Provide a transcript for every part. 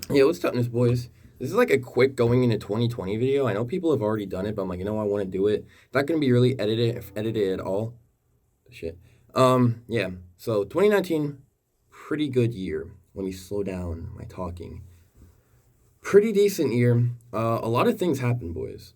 Yeah, what's up, this boys? This is like a quick going into 2020 video. I know people have already done it, but I'm like, I want to do it. It's not gonna be really edited at all. Shit. Yeah. So 2019, pretty good year. Let me slow down my talking. Pretty decent year. A lot of things happened, boys.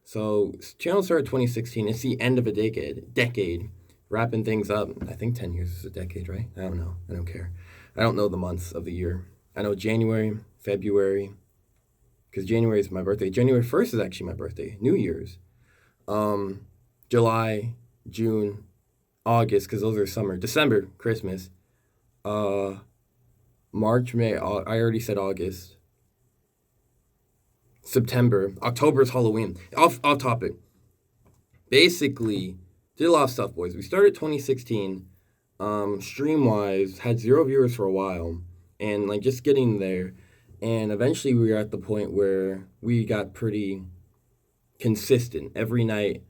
So channel started 2016. It's the end of a decade. Wrapping things up. I think 10 years is a decade, right? I don't know. I don't care. I don't know the months of the year. I know January, February, because January is my birthday. January 1st is actually my birthday. New Year's. Um, July, June, August, because those are summer. December, Christmas. Uh, March, May. I already said August. September. October is Halloween. Off topic. Basically, did a lot of stuff, boys. We started 2016. Stream wise, had 0 viewers for a while, and like just getting there. And eventually, we were at the point where we got pretty consistent every night,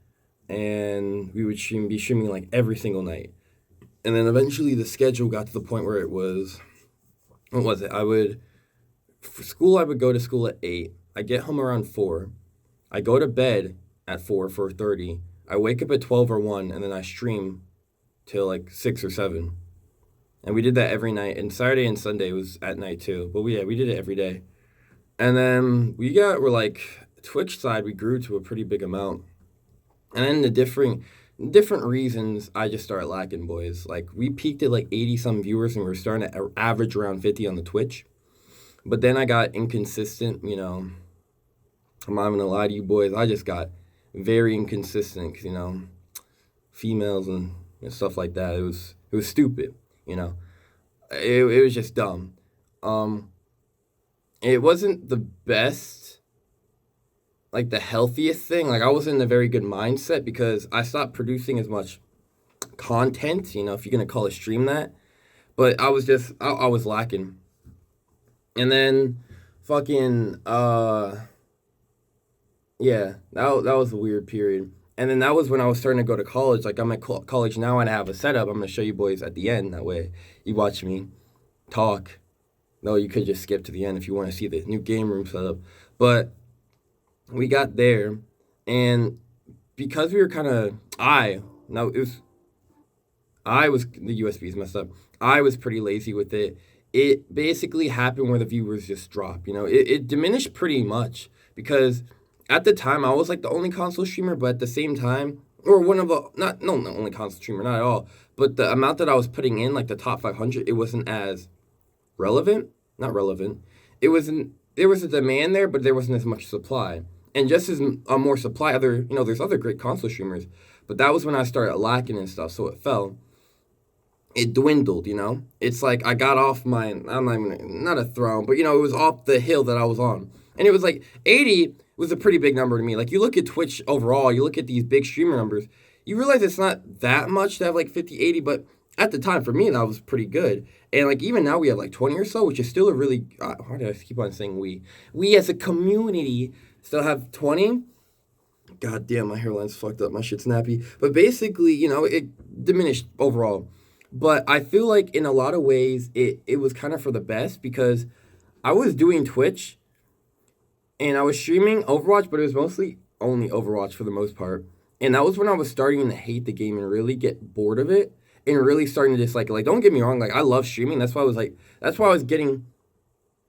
and we would be streaming like every single night. And then eventually, the schedule got to the point where it was, what was it? For school, I would go to school at 8. I get home around 4. I go to bed at 4:30. I wake up at 12 or 1, and then I stream till like 6 or 7. And we did that every night. And Saturday and Sunday was at night too. But we did it every day. And then we're like, Twitch side, we grew to a pretty big amount. And then the different reasons, I just started lacking, boys. Like, we peaked at like 80 some viewers, and we are starting to average around 50 on the Twitch. But then I got inconsistent, I'm not gonna lie to you, boys. I just got very inconsistent, females and stuff like that. It was stupid, you know. It was just dumb. Um, it wasn't the best, like the healthiest thing. Like, I wasn't in a very good mindset because I stopped producing as much content, if you're gonna call a stream that. But I was lacking. And then fucking yeah, that was a weird period. And then that was when I was starting to go to college. Like, I'm at college now and I have a setup. I'm gonna show you boys at the end. That way you watch me talk. No, you could just skip to the end if you want to see the new game room setup. But we got there, and because we were kind of I was the USB's messed up. I was pretty lazy with it. It basically happened where the viewers just drop. It diminished pretty much because at the time I was like the only console streamer, but at the same time, or one of the not no the only console streamer, not at all. But the amount that I was putting in, like the top 500, it wasn't as relevant. Not relevant. It wasn't. There was a demand there, but there wasn't as much supply. And just as more supply, there's other great console streamers, but that was when I started lacking and stuff, so it fell. It dwindled. It's like I got off I'm not even, not a throne, but it was off the hill that I was on. And it was like 80 was a pretty big number to me. Like, you look at Twitch overall, you look at these big streamer numbers, you realize it's not that much to have like 50, 80, but at the time for me, that was pretty good. And like, even now we have like 20 or so, which is still a really, why do I keep on saying we? We as a community still have 20. God damn, my hairline's fucked up. My shit's nappy. But basically, it diminished overall. But I feel like in a lot of ways, it was kind of for the best because I was doing Twitch and I was streaming Overwatch, but it was mostly only Overwatch for the most part. And that was when I was starting to hate the game and really get bored of it and really starting to dislike it. Like, don't get me wrong, like, I love streaming. That's why I was getting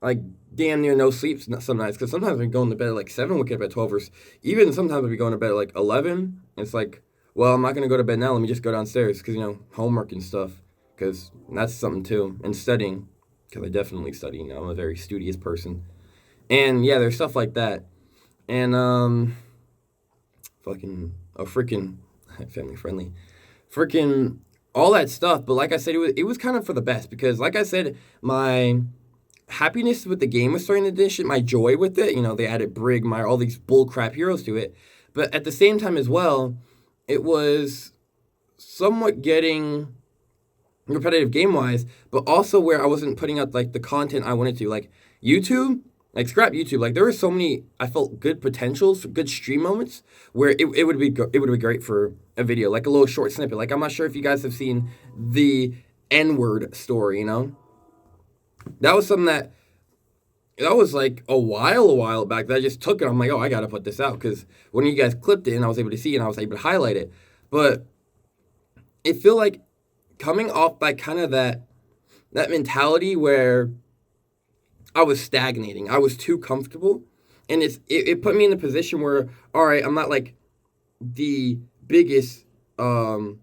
like damn near no sleep some nights, because sometimes we go to bed at like 7, wake up at 12, or even sometimes we go to bed at like 11. It's like, well, I'm not going to go to bed now. Let me just go downstairs because, homework and stuff, because that's something too. And studying, because I definitely study. I'm a very studious person. And yeah, there's stuff like that. And fucking freaking family friendly, freaking all that stuff. But like I said, it was kind of for the best because, like I said, my happiness with the game was starting to diminish. My joy with it, they added Brig, all these bullcrap heroes to it. But at the same time as well, it was somewhat getting repetitive game wise, but also where I wasn't putting out like the content I wanted to. Like YouTube, like scrap YouTube. Like, there were so many I felt good potentials, good stream moments where it would be great for a video, like a little short snippet. Like, I'm not sure if you guys have seen the N-word story. That was something that that was like a while back that I just took it. I'm like, oh, I gotta put this out because when you guys clipped it and I was able to see it and I was able to highlight it. But it feel like coming off by kind of that mentality where I was stagnating. I was too comfortable. And it put me in a position where, all right, I'm not like the biggest PS4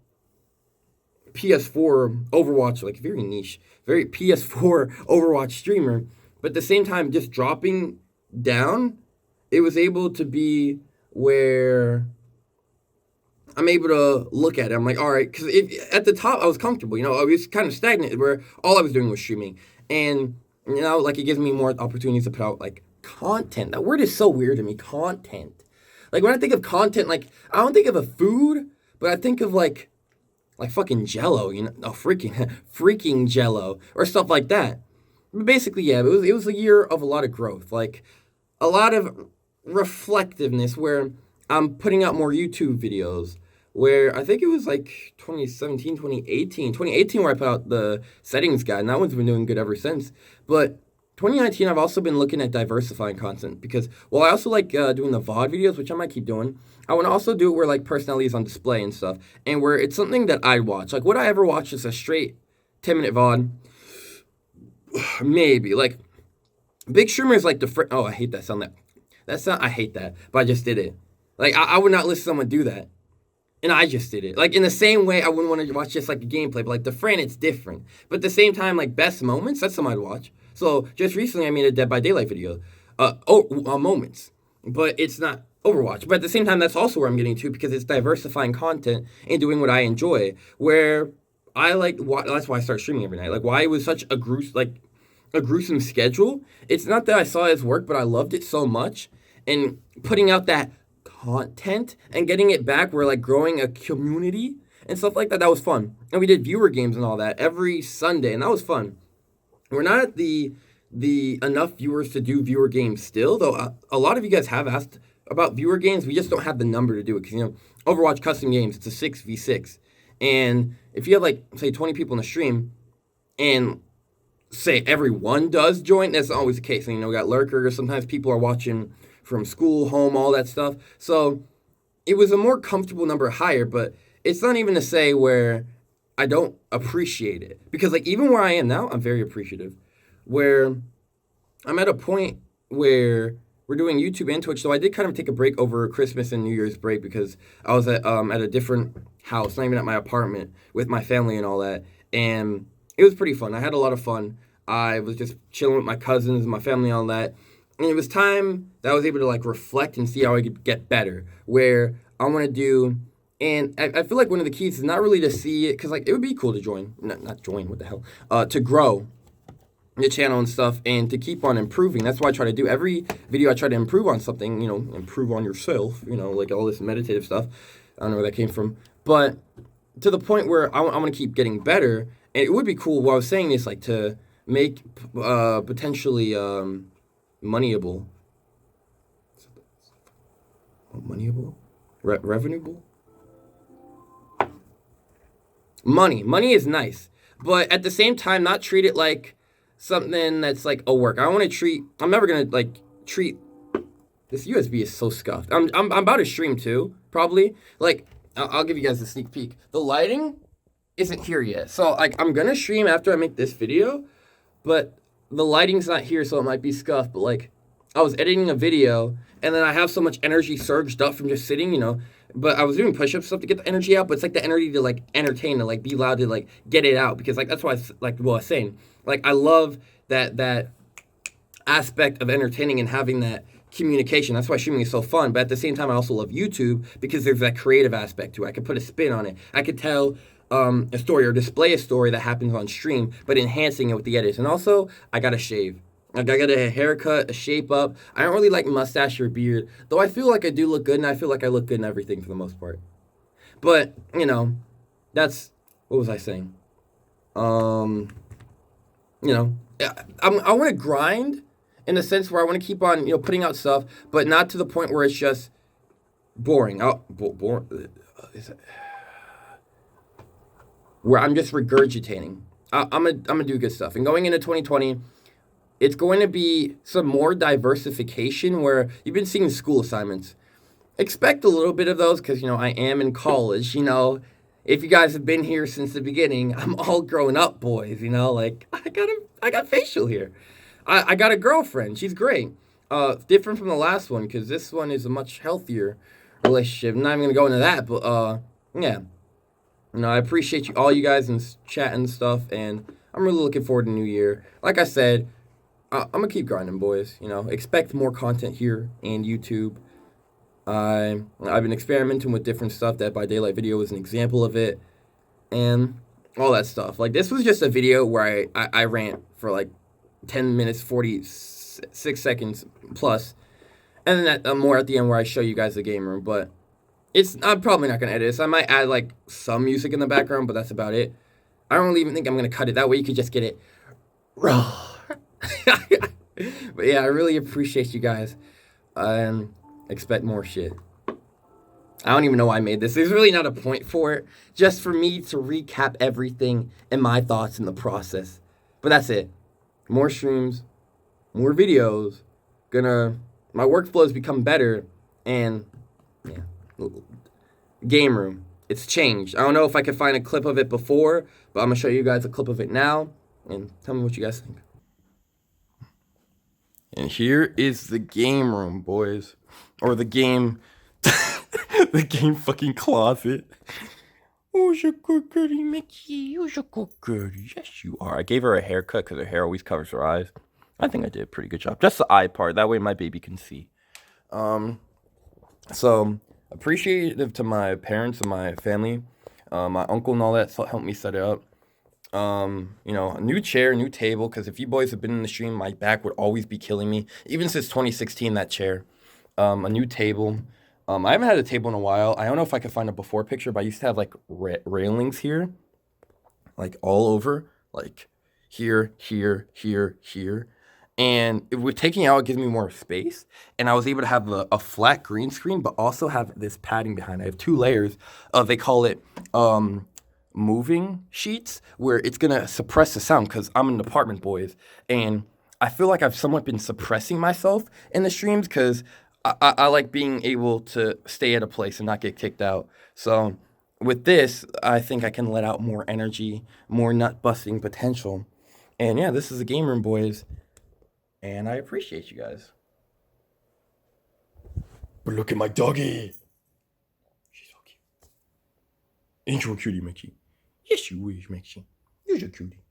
Overwatch, like very niche, very PS4 Overwatch streamer. But at the same time, just dropping down, it was able to be where I'm able to look at it. I'm like, all right, because at the top I was comfortable. I was kind of stagnant where all I was doing was streaming, and like it gives me more opportunities to put out like content. That word is so weird to me. Content. Like when I think of content, like I don't think of a food, but I think of like fucking Jello. No freaking Jello or stuff like that. But basically, yeah, it was a year of a lot of growth, like a lot of reflectiveness where I'm putting out more YouTube videos. Where I think it was like 2017, 2018 where I put out the settings guide, and that one's been doing good ever since. But 2019, I've also been looking at diversifying content because, well, I also like doing the VOD videos, which I might keep doing. I want to also do it where like personality is on display and stuff, and where it's something that I watch. Like, would I ever watch just a straight 10-minute VOD? Maybe. Like, big streamers like oh, I hate that sound. I hate that, but I just did it. Like, I would not listen to someone do that. And I just did it. Like, in the same way, I wouldn't want to watch just, like, a gameplay. But, like, the friend, it's different. But at the same time, like, best moments, that's something I'd watch. So, just recently, I made a Dead by Daylight video. Moments. But it's not Overwatch. But at the same time, that's also where I'm getting to because it's diversifying content and doing what I enjoy. Where I like, that's why I start streaming every night. Like, why it was such a gruesome schedule. It's not that I saw it as work, but I loved it so much. And putting out that content and getting it back, we're like growing a community and stuff like that. That was fun. And we did viewer games and all that every Sunday, and that was fun. We're not at the enough viewers to do viewer games still, though. A lot of you guys have asked about viewer games. We just don't have the number to do it because Overwatch custom games, it's a 6v6, and if you have like say 20 people in the stream, and say everyone does join, that's not always the case. And, we got lurkers. Sometimes people are watching from school, home, all that stuff. So it was a more comfortable number higher, but it's not even to say where I don't appreciate it. Because like even where I am now, I'm very appreciative. Where I'm at a point where we're doing YouTube and Twitch. So I did kind of take a break over Christmas and New Year's break because I was at a different house, not even at my apartment, with my family and all that. And it was pretty fun. I had a lot of fun. I was just chilling with my cousins, my family, and all that. And it was time that I was able to like reflect and see how I could get better. Where I want to do, and I feel like one of the keys is not really to see it, because like it would be cool to join, not join, what the hell, to grow the channel and stuff, and to keep on improving. That's why I try to do every video. I try to improve on something, improve on yourself, like all this meditative stuff. I don't know where that came from, but to the point where I want to keep getting better. And it would be cool, while I was saying this, like to make potentially moneyable. Moneyable? Revenueable? Money is nice, but at the same time, not treat it like something that's like a work. I'm never gonna like treat. This USB is so scuffed. I'm about to stream too, probably. Like, I'll give you guys a sneak peek. The lighting isn't here yet, so like I'm gonna stream after I make this video, but the lighting's not here, so it might be scuffed. But like, I was editing a video, and then I have so much energy surged up from just sitting, But I was doing push-ups stuff to get the energy out, but it's like the energy to like entertain, to like be loud, to like get it out, because like that's why I was saying, like I love that aspect of entertaining and having that communication. That's why streaming is so fun. But at the same time, I also love YouTube because there's that creative aspect to it. I could put a spin on it. I could tell a story or display a story that happens on stream, but enhancing it with the edits. And also, I got to shave. Like, I got a haircut, a shape up. I don't really like mustache or beard, though I feel like I do look good, and I feel like I look good in everything for the most part. But, that's, what was I saying? I want to grind in the sense where I want to keep on, putting out stuff, but not to the point where it's just boring. Boring. Where I'm just regurgitating. I'm gonna do good stuff. And going into 2020, It's going to be some more diversification where you've been seeing school assignments. Expect a little bit of those because, I am in college. If you guys have been here since the beginning, I'm all grown up, boys. Like I got facial here. I got a girlfriend. She's great. Different from the last one because this one is a much healthier relationship. I'm not even gonna go into that, but yeah. I appreciate all you guys in chat and stuff, and I'm really looking forward to New Year. Like I said, I'm gonna keep grinding, boys. Expect more content here and YouTube. I've been experimenting with different stuff. That by Daylight video is an example of it, and all that stuff. Like this was just a video where I rant for like 10 minutes 46 seconds plus, and then more at the end where I show you guys the game room. But I'm probably not gonna edit this. I might add like some music in the background, but that's about it. I don't really even think I'm gonna cut it. That way you could just get it raw. But yeah, I really appreciate you guys. Expect more shit. I don't even know why I made this. There's really not a point for it. Just for me to recap everything and my thoughts in the process. But that's it. More streams, more videos. My workflow's become better. And yeah. Game room. It's changed. I don't know if I could find a clip of it before, but I'm going to show you guys a clip of it now. And tell me what you guys think. And here is the game room, boys. Or the game... the game fucking closet. Who's a good goody, Mickey? Who's a good goody? Yes, you are. I gave her a haircut because her hair always covers her eyes. I think I did a pretty good job. Just the eye part. That way my baby can see. So, appreciative to my parents and my family. My uncle and all that helped me set it up. A new chair, new table, because if you boys have been in the stream, my back would always be killing me. Even since 2016, that chair. A new table. I haven't had a table in a while. I don't know if I could find a before picture, but I used to have like railings here, like all over, like here, here, here, here. And with taking it out, it gives me more space. And I was able to have a flat green screen, but also have this padding behind. I have 2 layers of, they call it moving sheets, where it's going to suppress the sound because I'm an apartment, boys. And I feel like I've somewhat been suppressing myself in the streams because I like being able to stay at a place and not get kicked out. So with this, I think I can let out more energy, more nut-busting potential. And yeah, this is a game room, boys. And I appreciate you guys. But look at my doggy. She's so cute. Ain't you a cutie, Mickey? Yes, you is, Mickey. You're a cutie.